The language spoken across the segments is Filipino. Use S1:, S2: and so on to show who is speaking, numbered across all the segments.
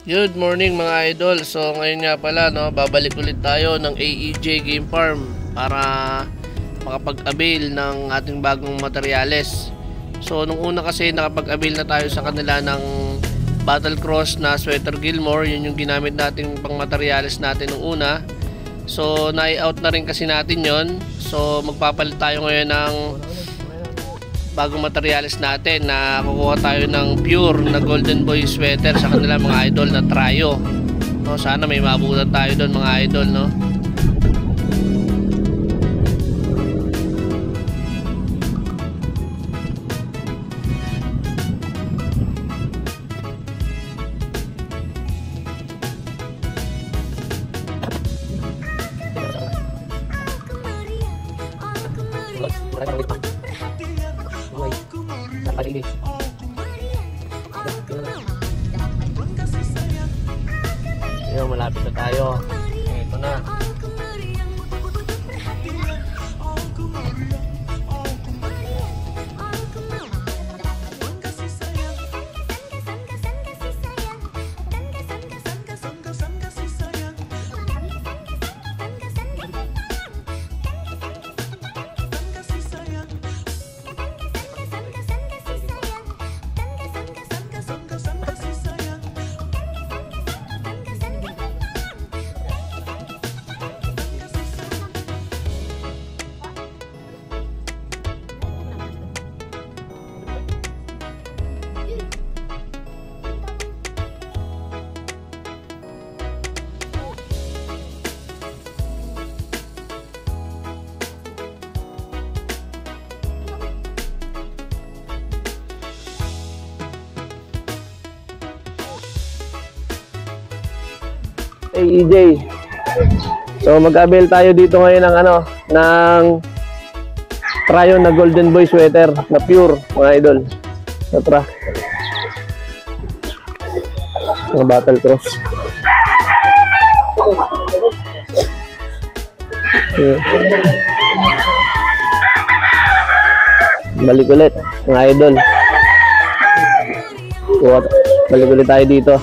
S1: Good morning mga idol. So ngayon nga pala babalik ulit tayo ng AEJ Game Farm para makapag-avail ng ating bagong materyales. So nung una kasi nakapag-avail na tayo sa kanila ng Battle Cross na Sweater Gilmore. Yun yung ginamit nating pang materyales natin nung una. So na-out na rin kasi natin yon. So magpapalit tayo ngayon ng bagong materials natin na kukuha tayo ng pure na Golden Boy sweater sa kanila mga idol na Trayo. No, sana may mabutan tayo doon mga idol, no. Ayan, malapit na tayo. Ito na. AEJ. So mag-avail tayo dito ngayon ng ng Trayo na Golden Boy sweater na pure mga idol. Tara. Mga Battle Cross. Balik ulit mga idol. Balik ulit tayo dito.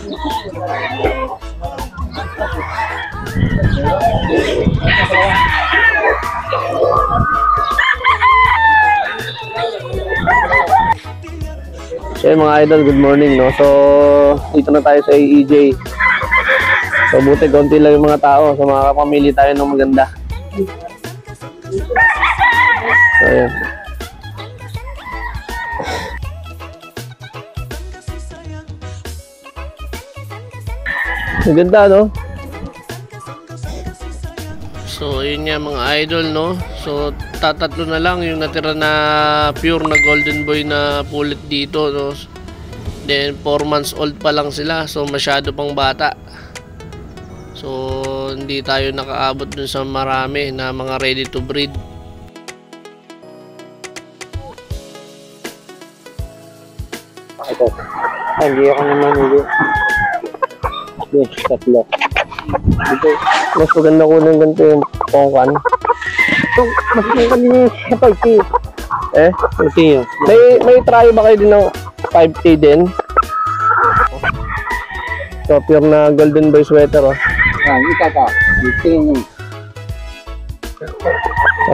S1: So mga idol, good morning, no. So dito na tayo sa AEJ. So buti konti lang yung mga tao, so makakapamili tayo ng maganda. So ayan. Maganda, no. So yun nga mga idol, no. So tatatlo na lang yung natira na pure na Golden Boy na pulit dito, no. Then 4 months old pa lang sila, so masyado pang bata. So hindi tayo nakaabot dun sa marami na mga ready to breed.
S2: Hindi ako naman hindi. Yes, tatlo.
S1: Ito, mas maganda ko ng ganito yung pongkan.
S2: So, mas maganda yung 5K.
S1: Eh?
S2: 5K yun.
S1: May try ba kayo din ng 5K din? So, pure na Golden Boy sweater, oh.
S2: Hindi ka ka. Tingin yun.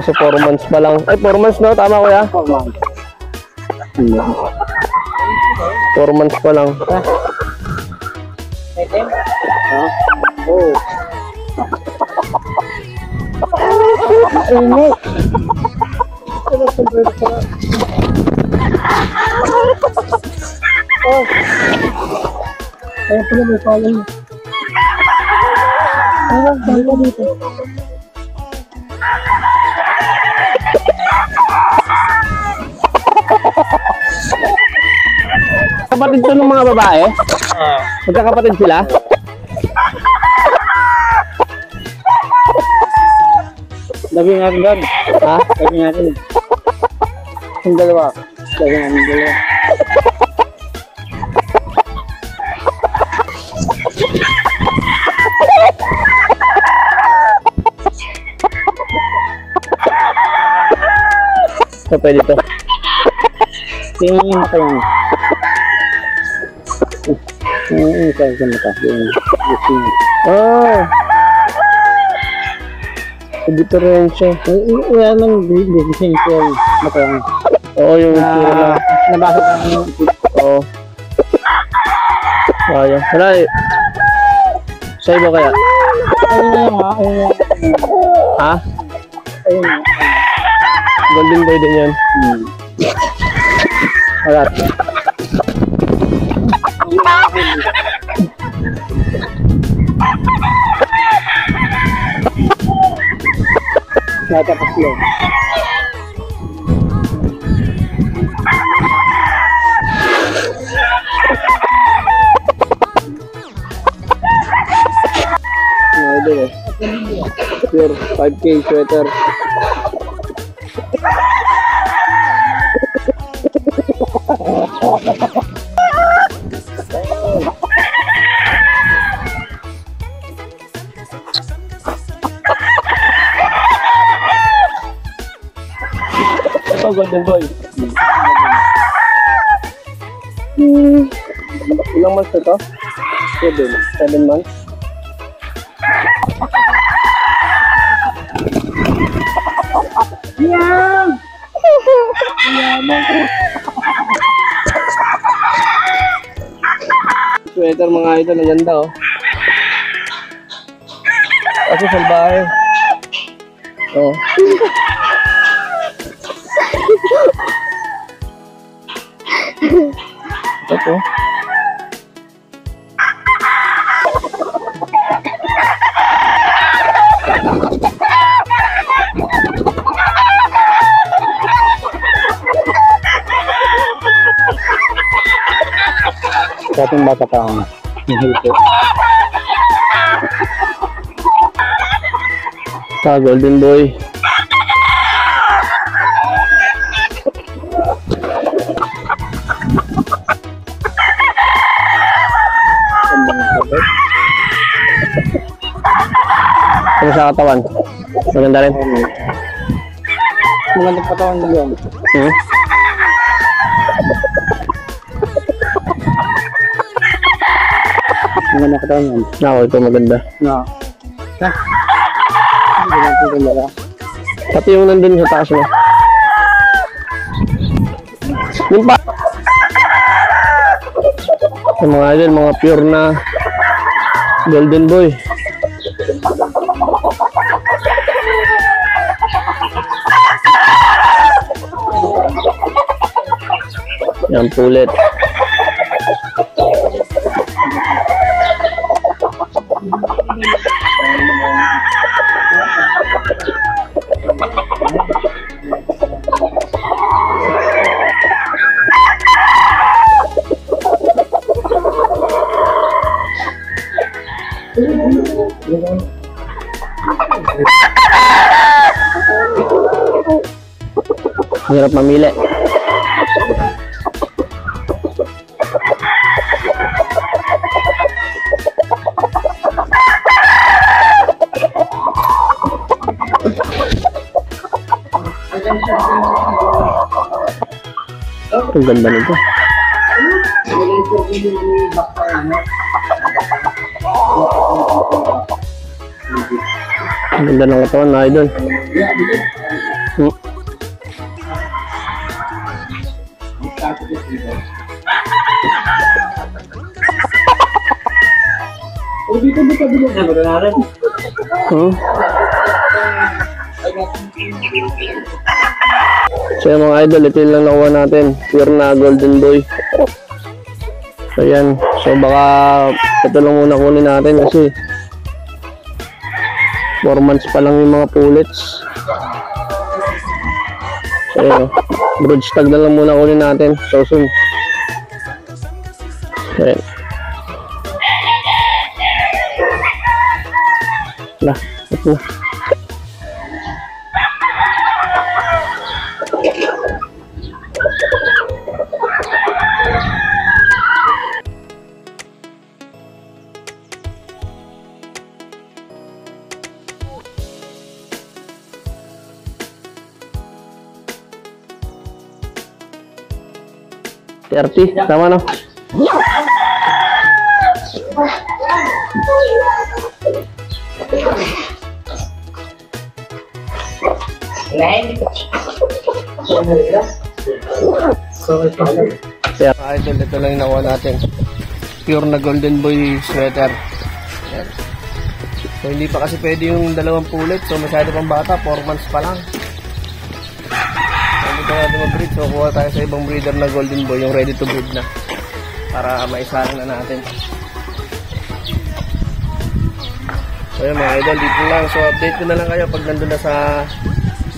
S1: Kasi 4 months pa lang. Ay, 4 months na, tama kuya?
S2: 4 months.
S1: 4 months pa lang.
S2: Oh. Init. Oh. Ay, pala may pala niya. Ay, pala dito.
S1: Kapatid to ng mga babae? Magkakapatid sila?
S2: Lagi natin doon.
S1: Ha?
S2: Lagi natin. Yung dalawa. Lagi natin dalawa.
S1: So, pwede to.
S2: Tingnan nyo pa yan. Kaya sa mata.
S1: Ah! Diferensya.
S2: Wala nang disisyon ko yung mata yan.
S1: Oo, yung itsura lang.
S2: Nabasa ko yung
S1: Oo. Sayang. Wala eh. Sa iba kaya?
S2: ayun na yung
S1: Ha?
S2: ayun na.
S1: Golden boy din yan.
S2: Wala. Natapos yun.
S1: Idol eh. Pure 5K sweater. Ito, golden boy. Ilang months na to? 7 months.
S2: Yan!
S1: Sweater mga idol, ang ganda oh. Kasi salbahe. Oh. Ito.
S2: Sa ating bata pa ang hihito.
S1: Sa golden boy. Ano sa katawan? Maganda rin.
S2: Magandang patawan na yun. Magandang patawan yan.
S1: Ako, ito maganda.
S2: No. Ha? Hindi lang ito talaga.
S1: Pati yung nandun sa taas mo. Yung pa. Yung mga idol, mga pure na golden boy. Yan, pulit. Hirap mamili. Ang ganda nito. Ang ganda ng katawan na idol. So yung mga idol, ito yung lang nakuha natin. Pure na golden boy. So yan. So baka ito lang muna kunin natin kasi 4 months pa lang yung mga pullets. So yun, brood tag na lang muna kunin natin. So soon. So yan. Lah, ito na. Tama no? Kaya idol, ito lang yung nakuha natin. Pure na golden boy sweater. Ayan. So hindi pa kasi pwede yung dalawang pulit. So masyado pang bata, 4 months pa lang. So hindi pa natin mag-breed. So kuha tayo sa ibang breeder na golden boy, yung ready to breed na. Para maisalang na natin. So yun mga idol, dito lang. So update ko na lang kayo pag nandun na sa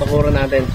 S1: bakura natin.